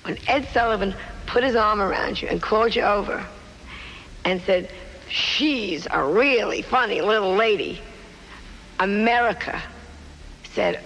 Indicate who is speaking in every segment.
Speaker 1: When Ed Sullivan put his arm around you and called you over and said, she's a really funny little lady, America said,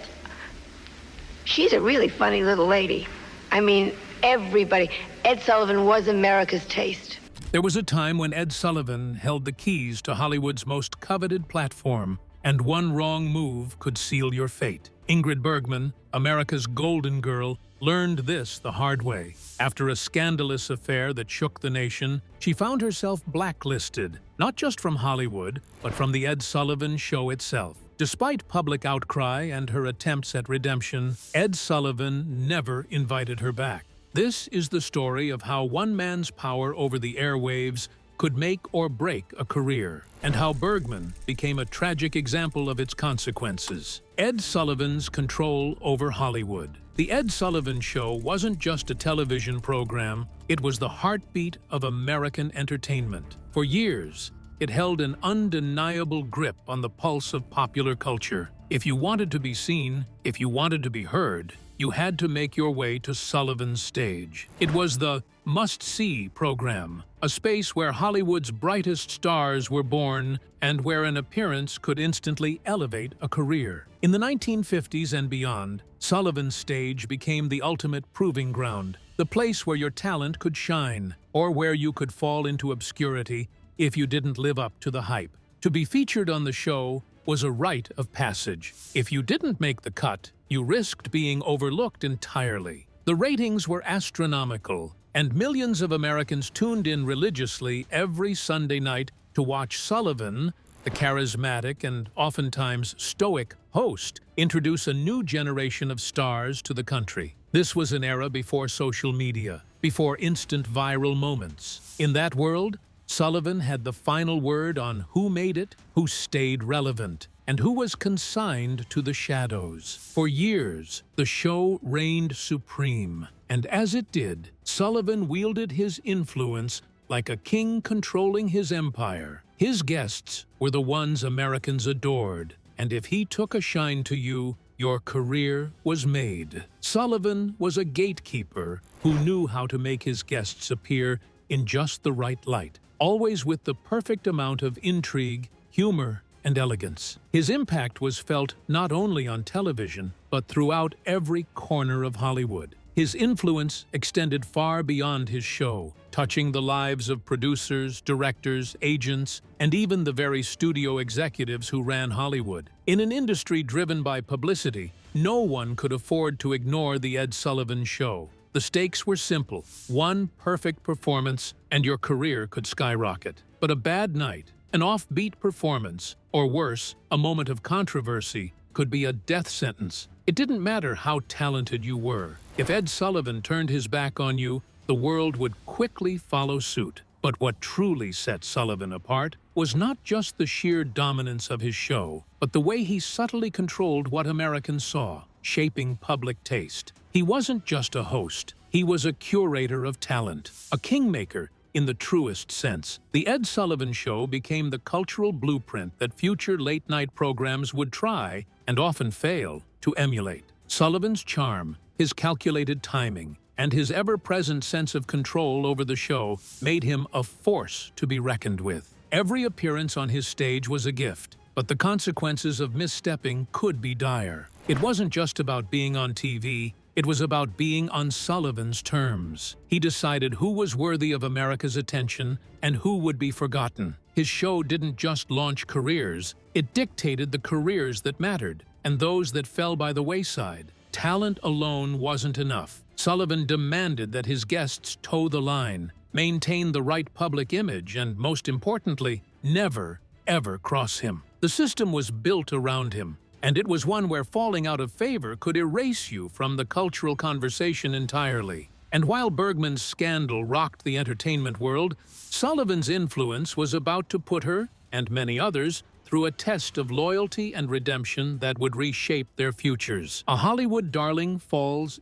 Speaker 1: she's a really funny little lady. I mean, everybody. Ed Sullivan was America's taste.
Speaker 2: There was a time when Ed Sullivan held the keys to Hollywood's most coveted platform, and one wrong move could seal your fate. Ingrid Bergman, America's golden girl, learned this the hard way. After a scandalous affair that shook the nation, she found herself blacklisted, not just from Hollywood, but from the Ed Sullivan Show itself. Despite public outcry and her attempts at redemption, Ed Sullivan never invited her back. This is the story of how one man's power over the airwaves could make or break a career, and how Bergman became a tragic example of its consequences. Ed Sullivan's control over Hollywood. The Ed Sullivan Show wasn't just a television program, it was the heartbeat of American entertainment. For years, it held an undeniable grip on the pulse of popular culture. If you wanted to be seen, if you wanted to be heard, you had to make your way to Sullivan's stage. It was the must-see program, a space where Hollywood's brightest stars were born and where an appearance could instantly elevate a career. In the 1950s and beyond, Sullivan's stage became the ultimate proving ground, the place where your talent could shine, or where you could fall into obscurity if you didn't live up to the hype. To be featured on the show was a rite of passage. If you didn't make the cut, you risked being overlooked entirely. The ratings were astronomical, and millions of Americans tuned in religiously every Sunday night to watch Sullivan, the charismatic and oftentimes stoic host, introduce a new generation of stars to the country. This was an era before social media, before instant viral moments. In that world, Sullivan had the final word on who made it, who stayed relevant, and who was consigned to the shadows. For years, the show reigned supreme, and as it did, Sullivan wielded his influence like a king controlling his empire. His guests were the ones Americans adored, and if he took a shine to you, your career was made. Sullivan was a gatekeeper who knew how to make his guests appear in just the right light, always with the perfect amount of intrigue, humor, and elegance. His impact was felt not only on television, but throughout every corner of Hollywood. His influence extended far beyond his show, touching the lives of producers, directors, agents, and even the very studio executives who ran Hollywood. In an industry driven by publicity, no one could afford to ignore the Ed Sullivan Show. The stakes were simple: one perfect performance, and your career could skyrocket. But a bad night, an offbeat performance, or worse, a moment of controversy, could be a death sentence. It didn't matter how talented you were. If Ed Sullivan turned his back on you, the world would quickly follow suit. But what truly set Sullivan apart was not just the sheer dominance of his show, but the way he subtly controlled what Americans saw, shaping public taste. He wasn't just a host, he was a curator of talent, a kingmaker in the truest sense. The Ed Sullivan Show became the cultural blueprint that future late-night programs would try, and often fail, to emulate. Sullivan's charm, his calculated timing, and his ever-present sense of control over the show made him a force to be reckoned with. Every appearance on his stage was a gift, but the consequences of misstepping could be dire. It wasn't just about being on TV, it was about being on Sullivan's terms. He decided who was worthy of America's attention and who would be forgotten. His show didn't just launch careers, it dictated the careers that mattered and those that fell by the wayside. Talent alone wasn't enough. Sullivan demanded that his guests toe the line, maintain the right public image, and most importantly, never, ever cross him. The system was built around him, and it was one where falling out of favor could erase you from the cultural conversation entirely. And while Bergman's scandal rocked the entertainment world, Sullivan's influence was about to put her, and many others, through a test of loyalty and redemption that would reshape their futures. A Hollywood darling falls.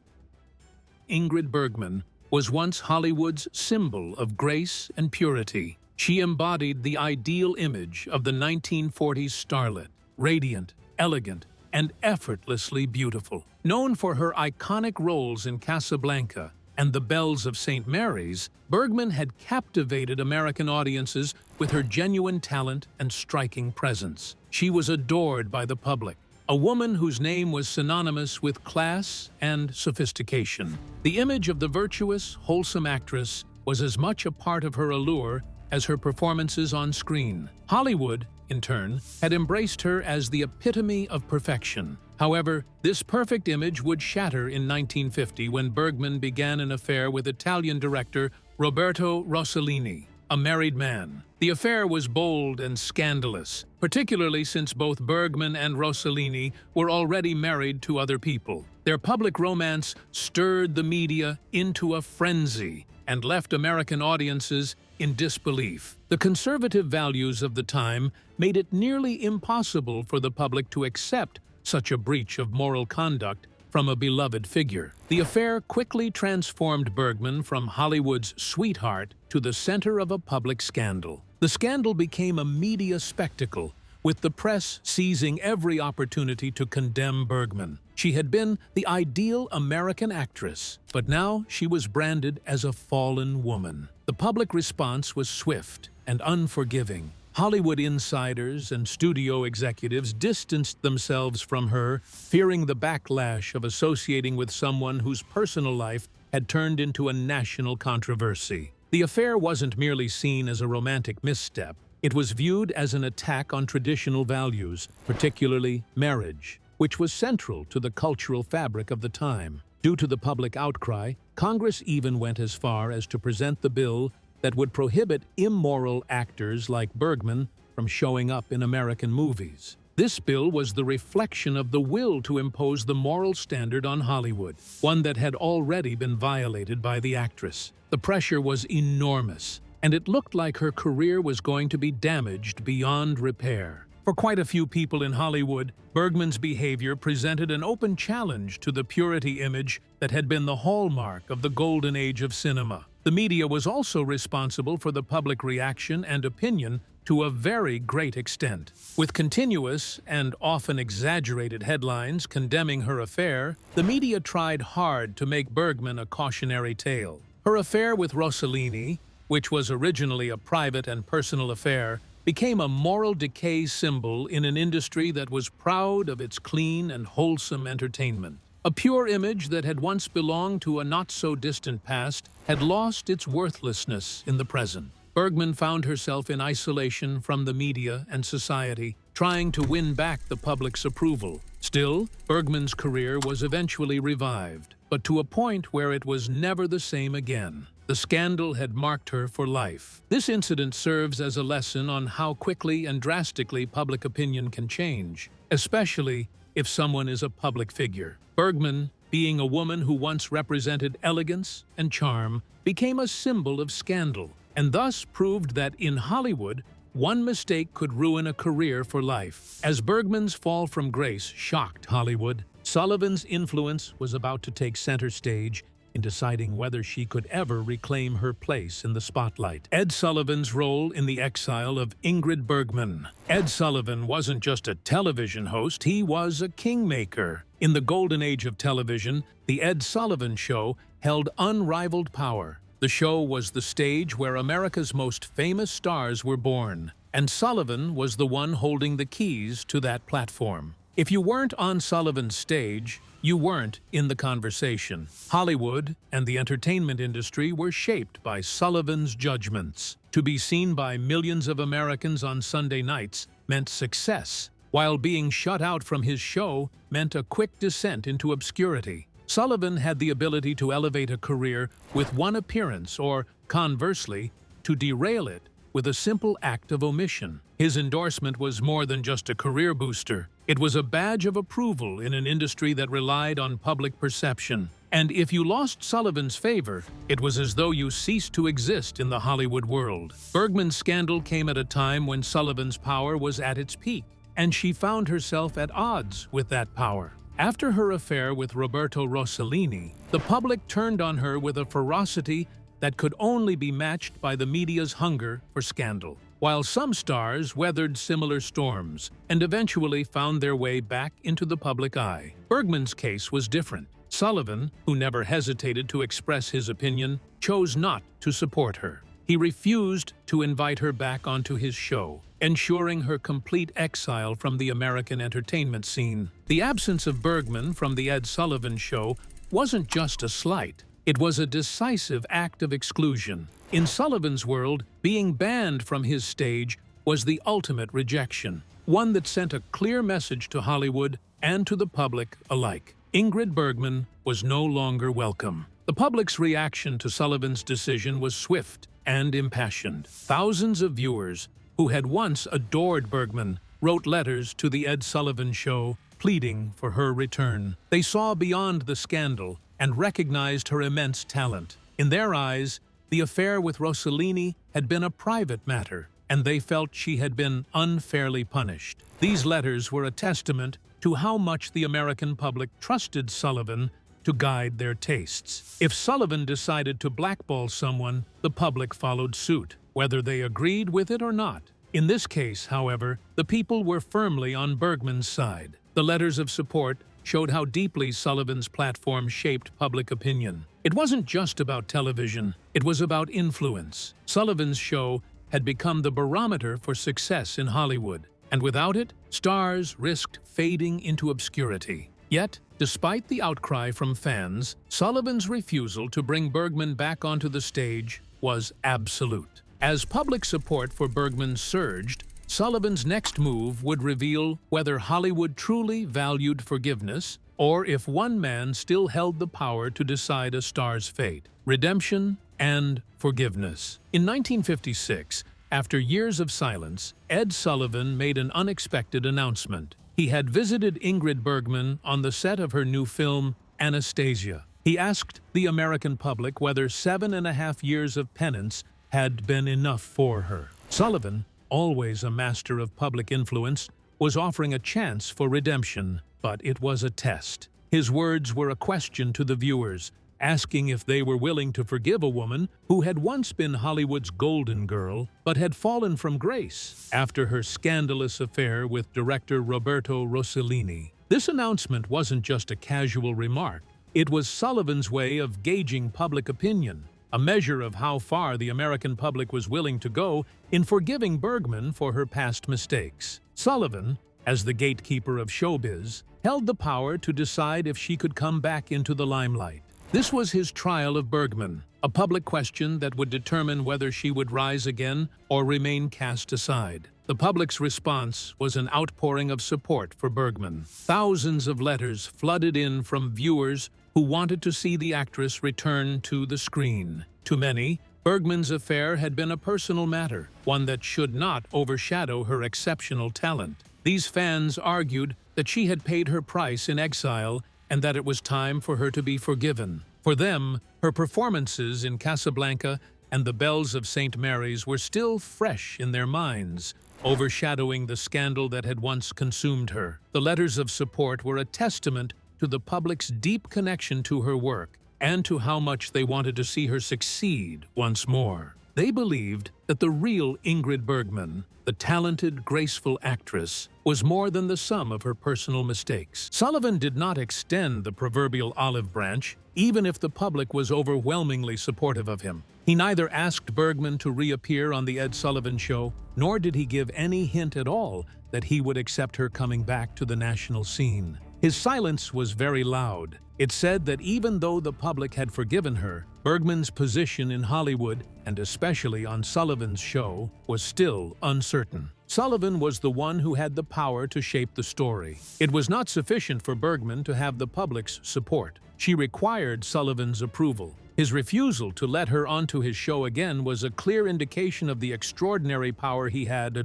Speaker 2: Ingrid Bergman was once Hollywood's symbol of grace and purity. She embodied the ideal image of the 1940s starlet, radiant, elegant, and effortlessly beautiful. Known for her iconic roles in Casablanca, and The Bells of St. Mary's, Bergman had captivated American audiences with her genuine talent and striking presence. She was adored by the public, a woman whose name was synonymous with class and sophistication. The image of the virtuous, wholesome actress was as much a part of her allure as her performances on screen. Hollywood, in turn, had embraced her as the epitome of perfection. However, this perfect image would shatter in 1950 when Bergman began an affair with Italian director Roberto Rossellini, a married man. The affair was bold and scandalous, particularly since both Bergman and Rossellini were already married to other people. Their public romance stirred the media into a frenzy and left American audiences in disbelief. The conservative values of the time made it nearly impossible for the public to accept such a breach of moral conduct from a beloved figure. The affair quickly transformed Bergman from Hollywood's sweetheart to the center of a public scandal. The scandal became a media spectacle, with the press seizing every opportunity to condemn Bergman. She had been the ideal American actress, but now she was branded as a fallen woman. The public response was swift and unforgiving. Hollywood insiders and studio executives distanced themselves from her, fearing the backlash of associating with someone whose personal life had turned into a national controversy. The affair wasn't merely seen as a romantic misstep. It was viewed as an attack on traditional values, particularly marriage, which was central to the cultural fabric of the time. Due to the public outcry, Congress even went as far as to present the bill that would prohibit immoral actors like Bergman from showing up in American movies. This bill was the reflection of the will to impose the moral standard on Hollywood, one that had already been violated by the actress. The pressure was enormous, and it looked like her career was going to be damaged beyond repair. For quite a few people in Hollywood, Bergman's behavior presented an open challenge to the purity image that had been the hallmark of the golden age of cinema. The media was also responsible for the public reaction and opinion to a very great extent. With continuous and often exaggerated headlines condemning her affair, the media tried hard to make Bergman a cautionary tale. Her affair with Rossellini, which was originally a private and personal affair, became a moral decay symbol in an industry that was proud of its clean and wholesome entertainment. A pure image that had once belonged to a not-so-distant past had lost its worthlessness in the present. Bergman found herself in isolation from the media and society, trying to win back the public's approval. Still, Bergman's career was eventually revived, but to a point where it was never the same again. The scandal had marked her for life. This incident serves as a lesson on how quickly and drastically public opinion can change, especially if someone is a public figure. Bergman, being a woman who once represented elegance and charm, became a symbol of scandal, and thus proved that in Hollywood, one mistake could ruin a career for life. As Bergman's fall from grace shocked Hollywood, Sullivan's influence was about to take center stage in deciding whether she could ever reclaim her place in the spotlight. Ed Sullivan's role in the exile of Ingrid Bergman. Ed Sullivan wasn't just a television host, he was a kingmaker. In the golden age of television, the Ed Sullivan Show held unrivaled power. The show was the stage where America's most famous stars were born, and Sullivan was the one holding the keys to that platform. If you weren't on Sullivan's stage, you weren't in the conversation. Hollywood and the entertainment industry were shaped by Sullivan's judgments. To be seen by millions of Americans on Sunday nights meant success, while being shut out from his show meant a quick descent into obscurity. Sullivan had the ability to elevate a career with one appearance or, conversely, to derail it with a simple act of omission. His endorsement was more than just a career booster. It was a badge of approval in an industry that relied on public perception. And if you lost Sullivan's favor, it was as though you ceased to exist in the Hollywood world. Bergman's scandal came at a time when Sullivan's power was at its peak, and she found herself at odds with that power. After her affair with Roberto Rossellini, the public turned on her with a ferocity that could only be matched by the media's hunger for scandal. While some stars weathered similar storms and eventually found their way back into the public eye, Bergman's case was different. Sullivan, who never hesitated to express his opinion, chose not to support her. He refused to invite her back onto his show, ensuring her complete exile from the American entertainment scene. The absence of Bergman from the Ed Sullivan Show wasn't just a slight. It was a decisive act of exclusion. In Sullivan's world, being banned from his stage was the ultimate rejection, one that sent a clear message to Hollywood and to the public alike. Ingrid Bergman was no longer welcome. The public's reaction to Sullivan's decision was swift and impassioned. Thousands of viewers who had once adored Bergman wrote letters to the Ed Sullivan Show pleading for her return. They saw beyond the scandal and recognized her immense talent. In their eyes, the affair with Rossellini had been a private matter, and they felt she had been unfairly punished. These letters were a testament to how much the American public trusted Sullivan to guide their tastes. If Sullivan decided to blackball someone, the public followed suit, whether they agreed with it or not. In this case, however, the people were firmly on Bergman's side. The letters of support showed how deeply Sullivan's platform shaped public opinion. It wasn't just about television, it was about influence. Sullivan's show had become the barometer for success in Hollywood, and without it, stars risked fading into obscurity. Yet, despite the outcry from fans, Sullivan's refusal to bring Bergman back onto the stage was absolute. As public support for Bergman surged, Sullivan's next move would reveal whether Hollywood truly valued forgiveness or if one man still held the power to decide a star's fate: redemption and forgiveness. In 1956, after years of silence, Ed Sullivan made an unexpected announcement. He had visited Ingrid Bergman on the set of her new film, Anastasia. He asked the American public whether 7.5 years of penance had been enough for her. Sullivan, always a master of public influence, was offering a chance for redemption, but it was a test. His words were a question to the viewers, asking if they were willing to forgive a woman who had once been Hollywood's golden girl, but had fallen from grace after her scandalous affair with director Roberto Rossellini. This announcement wasn't just a casual remark. It was Sullivan's way of gauging public opinion, a measure of how far the American public was willing to go in forgiving Bergman for her past mistakes. Sullivan, as the gatekeeper of showbiz, held the power to decide if she could come back into the limelight. This was his trial of Bergman, a public question that would determine whether she would rise again or remain cast aside. The public's response was an outpouring of support for Bergman. Thousands of letters flooded in from viewers who wanted to see the actress return to the screen. To many, Bergman's affair had been a personal matter, one that should not overshadow her exceptional talent. These fans argued that she had paid her price in exile and that it was time for her to be forgiven. For them, her performances in Casablanca and The Bells of St. Mary's were still fresh in their minds, overshadowing the scandal that had once consumed her. The letters of support were a testament to the public's deep connection to her work and to how much they wanted to see her succeed once more. They believed that the real Ingrid Bergman, the talented, graceful actress, was more than the sum of her personal mistakes. Sullivan did not extend the proverbial olive branch, even if the public was overwhelmingly supportive of him. He neither asked Bergman to reappear on The Ed Sullivan Show, nor did he give any hint at all that he would accept her coming back to the national scene. His silence was very loud. It said that even though the public had forgiven her, Bergman's position in Hollywood, and especially on Sullivan's show, was still uncertain. Sullivan was the one who had the power to shape the story. It was not sufficient for Bergman to have the public's support. She required Sullivan's approval. His refusal to let her onto his show again was a clear indication of the extraordinary power he had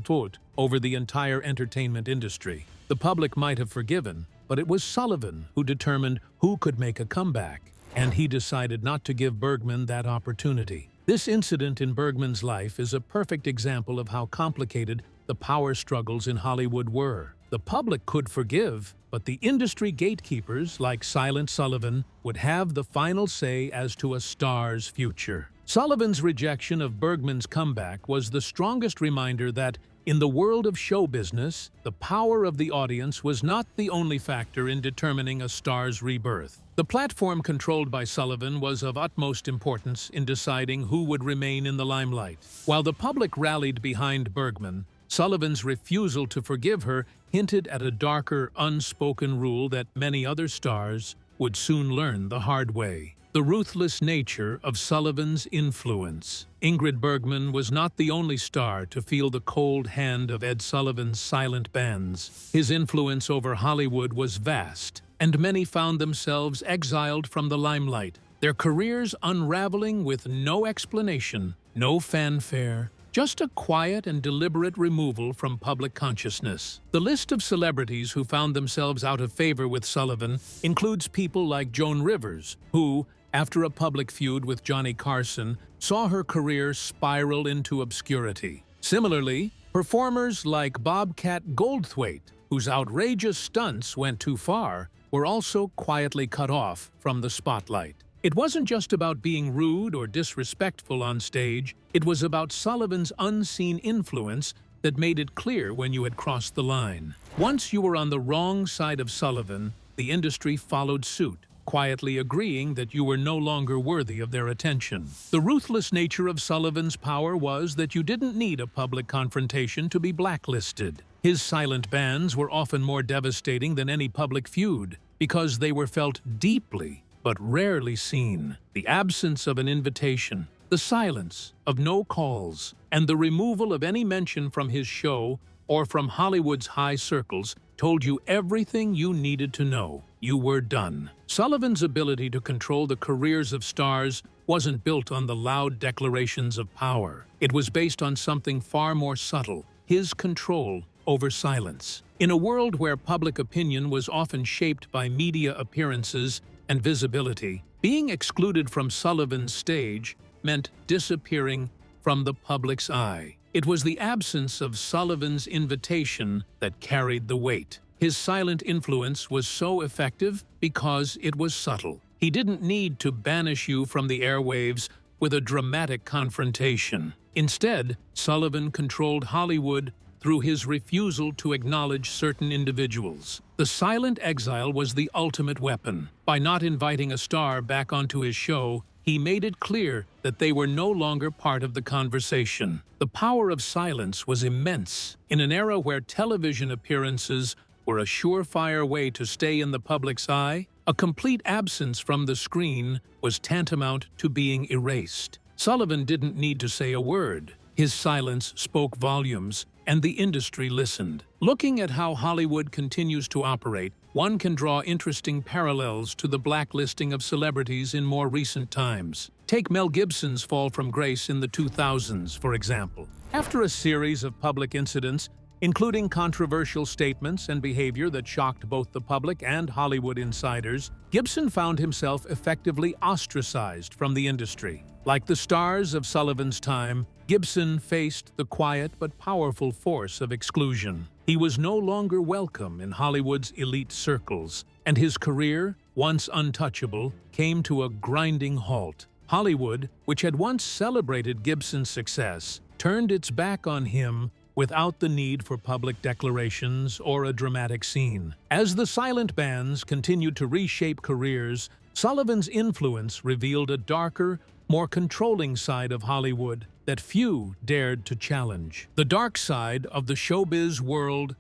Speaker 2: over the entire entertainment industry. The public might have forgiven, but it was Sullivan who determined who could make a comeback, and he decided not to give Bergman that opportunity. This incident in Bergman's life is a perfect example of how complicated the power struggles in Hollywood were. The public could forgive, but the industry gatekeepers, like Silent Sullivan, would have the final say as to a star's future. Sullivan's rejection of Bergman's comeback was the strongest reminder that, In the world of show business, the power of the audience was not the only factor in determining a star's rebirth. The platform controlled by Sullivan was of utmost importance in deciding who would remain in the limelight. While the public rallied behind Bergman, Sullivan's refusal to forgive her hinted at a darker, unspoken rule that many other stars would soon learn the hard way. The ruthless nature of Sullivan's influence. Ingrid Bergman was not the only star to feel the cold hand of Ed Sullivan's silent bands. His influence over Hollywood was vast, and many found themselves exiled from the limelight, their careers unraveling with no explanation, no fanfare, just a quiet and deliberate removal from public consciousness. The list of celebrities who found themselves out of favor with Sullivan includes people like Joan Rivers, who, after a public feud with Johnny Carson, saw her career spiral into obscurity. Similarly, performers like Bobcat Goldthwait, whose outrageous stunts went too far, were also quietly cut off from the spotlight. It wasn't just about being rude or disrespectful on stage, it was about Sullivan's unseen influence that made it clear when you had crossed the line. Once you were on the wrong side of Sullivan, the industry followed suit, quietly agreeing that you were no longer worthy of their attention. The ruthless nature of Sullivan's power was that you didn't need a public confrontation to be blacklisted. His silent bans were often more devastating than any public feud, because they were felt deeply but rarely seen. The absence of an invitation, the silence of no calls, and the removal of any mention from his show or from Hollywood's high circles told you everything you needed to know. You were done. Sullivan's ability to control the careers of stars wasn't built on the loud declarations of power. It was based on something far more subtle, his control over silence. In a world where public opinion was often shaped by media appearances and visibility, being excluded from Sullivan's stage meant disappearing from the public's eye. It was the absence of Sullivan's invitation that carried the weight. His silent influence was so effective because it was subtle. He didn't need to banish you from the airwaves with a dramatic confrontation. Instead, Sullivan controlled Hollywood through his refusal to acknowledge certain individuals. The silent exile was the ultimate weapon. By not inviting a star back onto his show, he made it clear that they were no longer part of the conversation. The power of silence was immense. In an era where television appearances were a surefire way to stay in the public's eye, a complete absence from the screen was tantamount to being erased. Sullivan didn't need to say a word. His silence spoke volumes, and the industry listened. Looking at how Hollywood continues to operate, one can draw interesting parallels to the blacklisting of celebrities in more recent times. Take Mel Gibson's fall from grace in the 2000s, for example. After a series of public incidents, including controversial statements and behavior that shocked both the public and Hollywood insiders, Gibson found himself effectively ostracized from the industry. Like the stars of Sullivan's time, Gibson faced the quiet but powerful force of exclusion. He was no longer welcome in Hollywood's elite circles, and his career, once untouchable, came to a grinding halt. Hollywood, which had once celebrated Gibson's success, turned its back on him without the need for public declarations or a dramatic scene. As the silent bands continued to reshape careers, Sullivan's influence revealed a darker, more controlling side of Hollywood that few dared to challenge. The dark side of the showbiz world.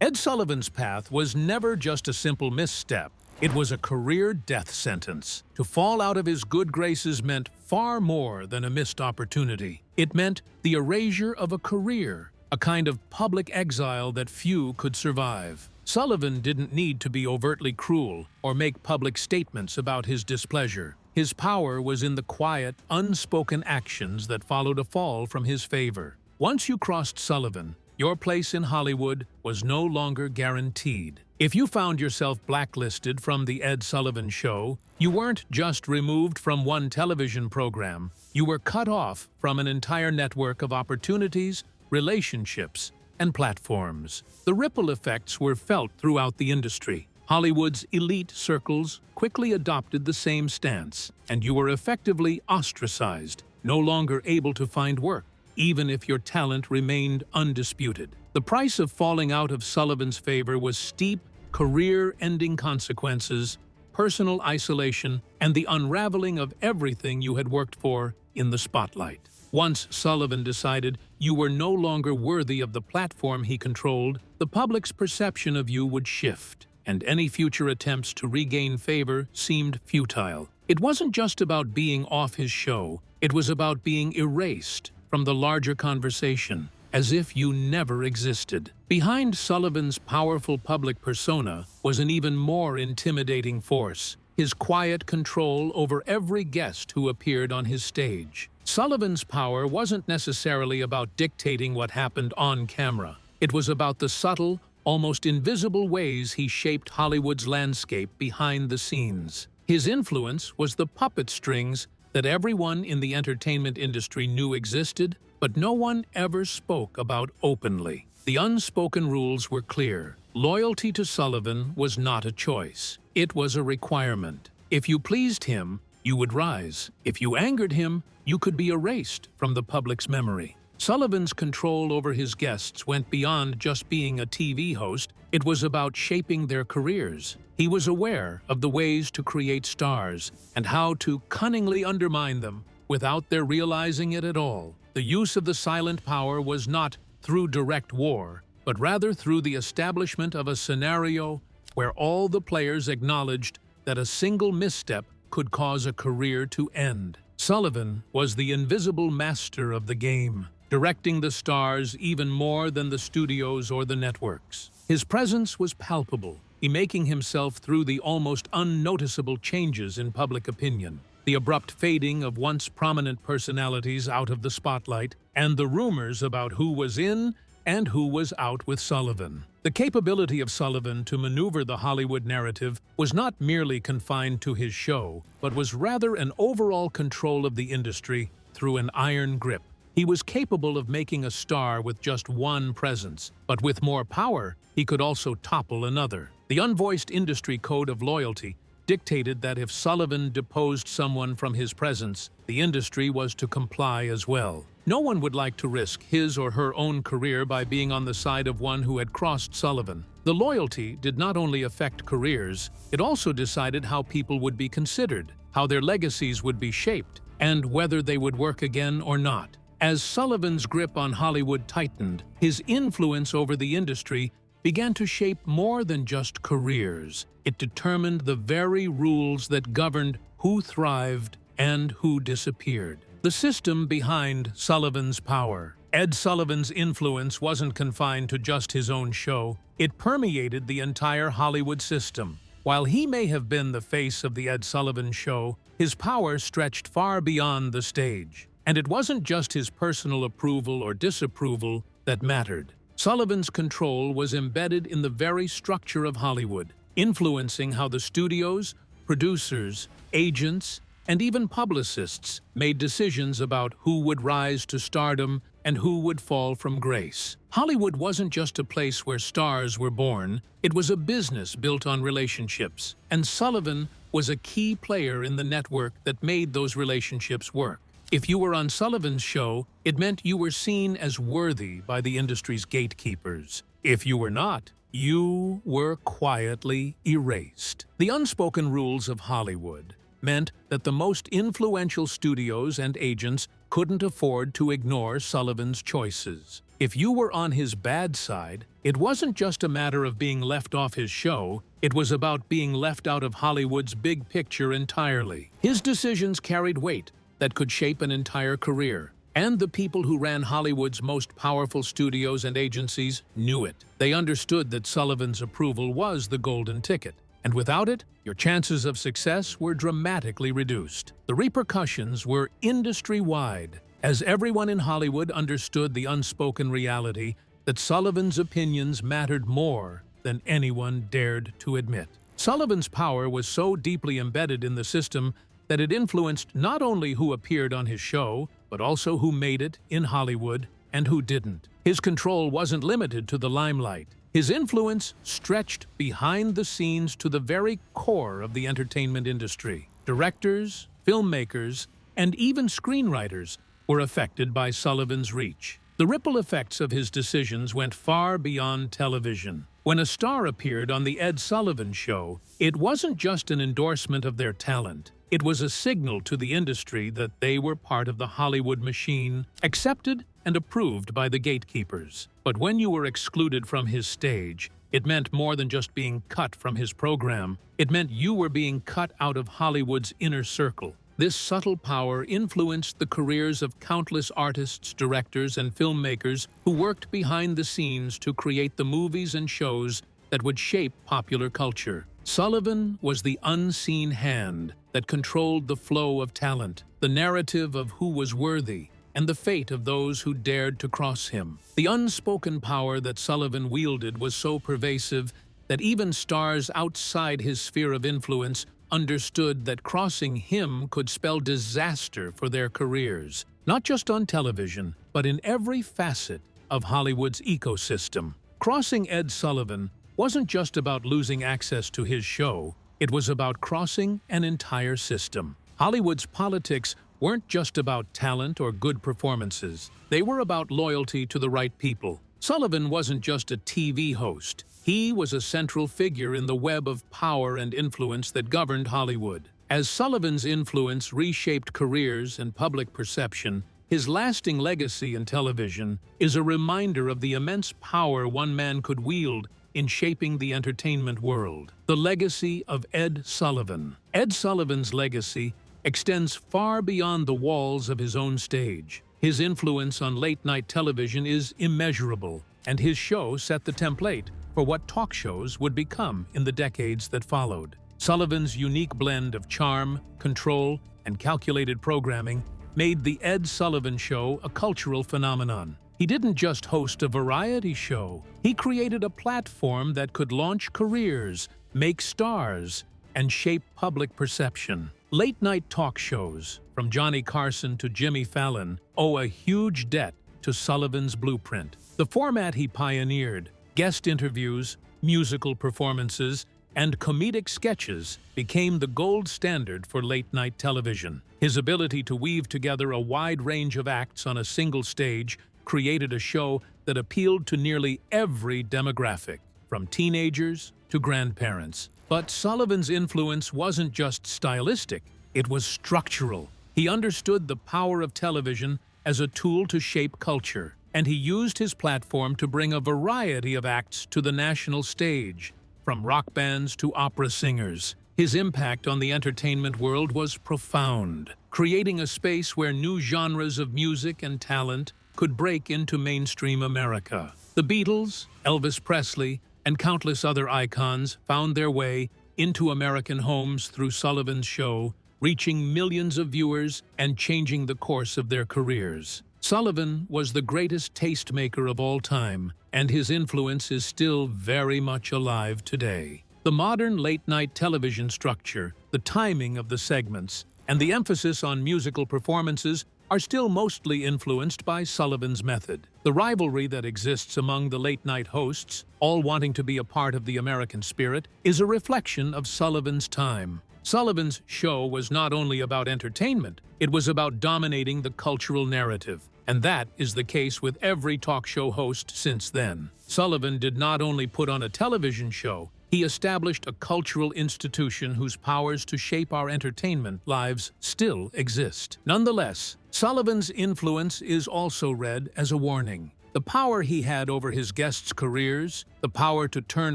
Speaker 2: Ed Sullivan's path was never just a simple misstep. It was a career death sentence. To fall out of his good graces meant far more than a missed opportunity. It meant the erasure of a career, a kind of public exile that few could survive. Sullivan didn't need to be overtly cruel or make public statements about his displeasure. His power was in the quiet, unspoken actions that followed a fall from his favor. Once you crossed Sullivan, your place in Hollywood was no longer guaranteed. If you found yourself blacklisted from The Ed Sullivan Show, you weren't just removed from one television program, you were cut off from an entire network of opportunities, relationships, and platforms. The ripple effects were felt throughout the industry. Hollywood's elite circles quickly adopted the same stance, and you were effectively ostracized, no longer able to find work, even if your talent remained undisputed. The price of falling out of Sullivan's favor was steep, career-ending consequences, personal isolation, and the unraveling of everything you had worked for in the spotlight. Once Sullivan decided you were no longer worthy of the platform he controlled, the public's perception of you would shift, and any future attempts to regain favor seemed futile. It wasn't just about being off his show, it was about being erased from the larger conversation, as if you never existed. Behind Sullivan's powerful public persona was an even more intimidating force: his quiet control over every guest who appeared on his stage. Sullivan's power wasn't necessarily about dictating what happened on camera. It was about the subtle, almost invisible ways he shaped Hollywood's landscape behind the scenes. His influence was the puppet strings that everyone in the entertainment industry knew existed, but no one ever spoke about openly. The unspoken rules were clear. Loyalty to Sullivan was not a choice. It was a requirement. If you pleased him, you would rise. If you angered him, you could be erased from the public's memory. Sullivan's control over his guests went beyond just being a TV host. It was about shaping their careers. He was aware of the ways to create stars and how to cunningly undermine them without their realizing it at all. The use of the silent power was not through direct war, but rather through the establishment of a scenario where all the players acknowledged that a single misstep could cause a career to end. Sullivan was the invisible master of the game, directing the stars even more than the studios or the networks. His presence was palpable, making himself through the almost unnoticeable changes in public opinion, the abrupt fading of once prominent personalities out of the spotlight, and the rumors about who was in and who was out with Sullivan. The capability of Sullivan to maneuver the Hollywood narrative was not merely confined to his show, but was rather an overall control of the industry through an iron grip. He was capable of making a star with just one presence, but with more power, he could also topple another. The unvoiced industry code of loyalty dictated that if Sullivan deposed someone from his presence, the industry was to comply as well. No one would like to risk his or her own career by being on the side of one who had crossed Sullivan. The loyalty did not only affect careers, it also decided how people would be considered, how their legacies would be shaped, and whether they would work again or not. As Sullivan's grip on Hollywood tightened, his influence over the industry began to shape more than just careers. It determined the very rules that governed who thrived and who disappeared. The system behind Sullivan's power. Ed Sullivan's influence wasn't confined to just his own show. It permeated the entire Hollywood system. While he may have been the face of the Ed Sullivan Show, his power stretched far beyond the stage. And it wasn't just his personal approval or disapproval that mattered. Sullivan's control was embedded in the very structure of Hollywood, influencing how the studios, producers, agents, and even publicists made decisions about who would rise to stardom and who would fall from grace. Hollywood wasn't just a place where stars were born, it was a business built on relationships, and Sullivan was a key player in the network that made those relationships work. If you were on Sullivan's show, it meant you were seen as worthy by the industry's gatekeepers. If you were not, you were quietly erased. The unspoken rules of Hollywood meant that the most influential studios and agents couldn't afford to ignore Sullivan's choices. If you were on his bad side, it wasn't just a matter of being left off his show, it was about being left out of Hollywood's big picture entirely. His decisions carried weight that could shape an entire career, and the people who ran Hollywood's most powerful studios and agencies knew it. They understood that Sullivan's approval was the golden ticket, and without it, your chances of success were dramatically reduced. The repercussions were industry-wide, as everyone in Hollywood understood the unspoken reality that Sullivan's opinions mattered more than anyone dared to admit. Sullivan's power was so deeply embedded in the system that it influenced not only who appeared on his show, but also who made it in Hollywood and who didn't. His control wasn't limited to the limelight. His influence stretched behind the scenes to the very core of the entertainment industry. Directors, filmmakers, and even screenwriters were affected by Sullivan's reach. The ripple effects of his decisions went far beyond television. When a star appeared on The Ed Sullivan Show, it wasn't just an endorsement of their talent. It was a signal to the industry that they were part of the Hollywood machine, accepted and approved by the gatekeepers. But when you were excluded from his stage, it meant more than just being cut from his program. It meant you were being cut out of Hollywood's inner circle. This subtle power influenced the careers of countless artists, directors, and filmmakers who worked behind the scenes to create the movies and shows that would shape popular culture. Sullivan was the unseen hand that controlled the flow of talent, the narrative of who was worthy, and the fate of those who dared to cross him. The unspoken power that Sullivan wielded was so pervasive that even stars outside his sphere of influence understood that crossing him could spell disaster for their careers, not just on television, but in every facet of Hollywood's ecosystem. Crossing Ed Sullivan wasn't just about losing access to his show, it was about crossing an entire system. Hollywood's politics weren't just about talent or good performances. They were about loyalty to the right people. Sullivan wasn't just a TV host. He was a central figure in the web of power and influence that governed Hollywood. As Sullivan's influence reshaped careers and public perception, his lasting legacy in television is a reminder of the immense power one man could wield in shaping the entertainment world. The legacy of Ed Sullivan. Ed Sullivan's legacy extends far beyond the walls of his own stage. His influence on late-night television is immeasurable, and his show set the template for what talk shows would become in the decades that followed. Sullivan's unique blend of charm, control, and calculated programming made The Ed Sullivan Show a cultural phenomenon. He didn't just host a variety show. He created a platform that could launch careers, make stars, and shape public perception. Late-night talk shows, from Johnny Carson to Jimmy Fallon, owe a huge debt to Sullivan's blueprint. The format he pioneered, guest interviews, musical performances, and comedic sketches, became the gold standard for late-night television. His ability to weave together a wide range of acts on a single stage created a show that appealed to nearly every demographic, from teenagers to grandparents. But Sullivan's influence wasn't just stylistic, it was structural. He understood the power of television as a tool to shape culture, and he used his platform to bring a variety of acts to the national stage, from rock bands to opera singers. His impact on the entertainment world was profound, creating a space where new genres of music and talent could break into mainstream America. The Beatles, Elvis Presley, and countless other icons found their way into American homes through Sullivan's show, reaching millions of viewers and changing the course of their careers. Sullivan was the greatest tastemaker of all time, and his influence is still very much alive today. The modern late-night television structure, the timing of the segments, and the emphasis on musical performances are still mostly influenced by Sullivan's method. The rivalry that exists among the late-night hosts, all wanting to be a part of the American spirit, is a reflection of Sullivan's time. Sullivan's show was not only about entertainment, it was about dominating the cultural narrative. And that is the case with every talk show host since then. Sullivan did not only put on a television show, he established a cultural institution whose powers to shape our entertainment lives still exist. Nonetheless, Sullivan's influence is also read as a warning. The power he had over his guests' careers, the power to turn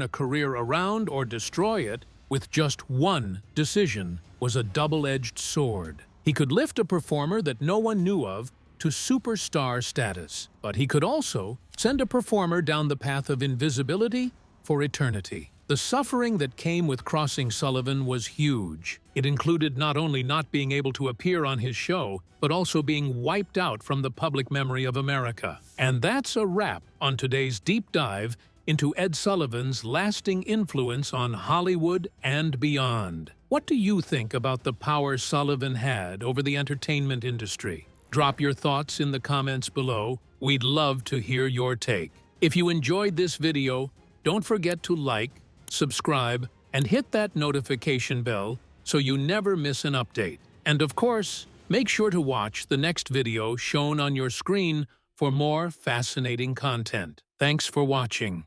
Speaker 2: a career around or destroy it with just one decision, was a double-edged sword. He could lift a performer that no one knew of to superstar status, but he could also send a performer down the path of invisibility for eternity. The suffering that came with crossing Sullivan was huge. It included not only not being able to appear on his show, but also being wiped out from the public memory of America. And that's a wrap on today's deep dive into Ed Sullivan's lasting influence on Hollywood and beyond. What do you think about the power Sullivan had over the entertainment industry? Drop your thoughts in the comments below. We'd love to hear your take. If you enjoyed this video, don't forget to like, subscribe, and hit that notification bell so you never miss an update. And of course, Make sure to watch the next video shown on your screen for more fascinating content. Thanks for watching.